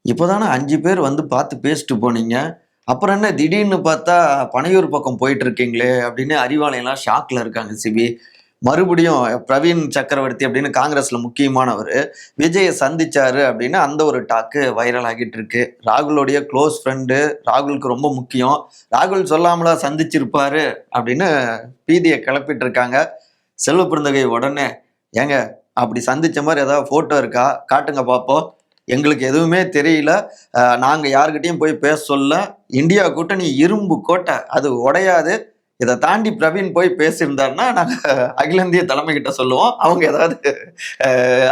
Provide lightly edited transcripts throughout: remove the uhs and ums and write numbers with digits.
இப்போதானே 5 பேர் வந்து பார்த்து பேசிட்டு போனீங்க. அப்புறம் என்ன திடீர்னு பார்த்தா பனையூர் பக்கம் போயிட்டு இருக்கீங்களே! அப்படின்னு அறிவாலயம்லாம் ஷாக்ல இருக்காங்க சிபி. மறுபடியும் பிரவீன் சக்கரவர்த்தி அப்படின்னு காங்கிரஸ்ல முக்கியமானவரு. விஜய சந்திச்சாரு அப்படின்னு அந்த ஒரு டாக்கு வைரல் ஆகிட்டு இருக்கு. ராகுலோடைய குளோஸ் ஃப்ரெண்டு. ராகுலுக்கு ரொம்ப முக்கியம். ராகுல் சொல்லாமலா சந்திச்சிருப்பாரு அப்படின்னு பீதிய கிளப்பிட்டு இருக்காங்க. செல்வ பிறந்தகை உடனே, "ஏங்க அப்படி சந்திச்ச மாரி ஏதாவது ஃபோட்டோ இருக்கா? காட்டுங்க பாப்போம்." எங்களுக்கு எதுவுமே தெரியல. நாங்க யார்கிட்டயும் போய் பேச சொல்லல. இந்தியா கூட்டணி இரும்பு கோட்டை. அது உடையாது. இத தாண்டி பிரவீன் போய் பேசியிருந்தாருன்னா, நாங்க அகில இந்திய தலைமை கிட்ட சொல்லுவோம். அவங்க ஏதாவது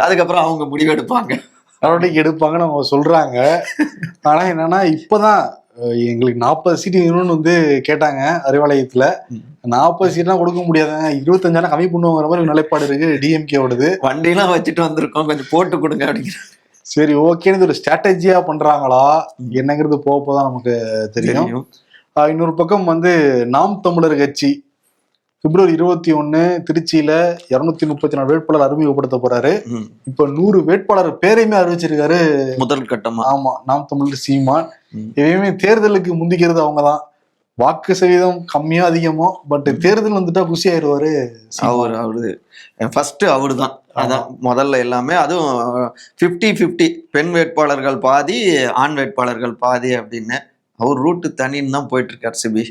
அதுக்கப்புறம் அவங்க முடிவெடுப்பாங்க. நடவடிக்கை எடுப்பாங்கன்னு அவங்க சொல்றாங்க. ஆனா என்னன்னா, இப்பதான் எங்களுக்கு 40 சீட்டு வேணும்னு வந்து கேட்டாங்க அறிவாலயத்துல. 40 சீட்லாம் கொடுக்க முடியாதுங்க. 25 கம்மி பண்ணுவோங்கிற மாதிரி ஒரு நிலைப்பாடு இருக்கு டிஎம்கேவோடது. வண்டியெல்லாம் வச்சுட்டு வந்திருக்கோம். கொஞ்சம் போட்டு கொடுங்க அப்படிங்கிற. சரி, ஓகேன்னு இது ஒரு ஸ்ட்ராட்டஜியா பண்றாங்களா என்னங்கிறது போக போதான் நமக்கு தெரியும். இன்னொரு பக்கம் வந்து நாம் தமிழர் கட்சி பிப்ரவரி 21 திருச்சியில 234 வேட்பாளர் அறிமுகப்படுத்த போறாரு. இப்ப 100 வேட்பாளர் பேரையுமே அறிவிச்சிருக்காரு முதல் கட்டமா. ஆமா, நாம் தமிழர் சீமான். எதையுமே தேர்தலுக்கு முந்திக்கிறது அவங்கதான். வாக்கு சதவீதம் கம்மியா அதிகமோ, பட் தேர்தல் வந்துட்டா குஷி ஆயிடுவாரு. அவரு ஃபர்ஸ்ட் அவரு தான். அதான் முதல்ல எல்லாமே. அதுவும் 50-50 பெண் வேட்பாளர்கள் பாதி, ஆண் வேட்பாளர்கள் பாதி அப்படின்னு அவர் ரூட்டு தனின்னு தான் போயிட்டு இருக்காரு சிபி.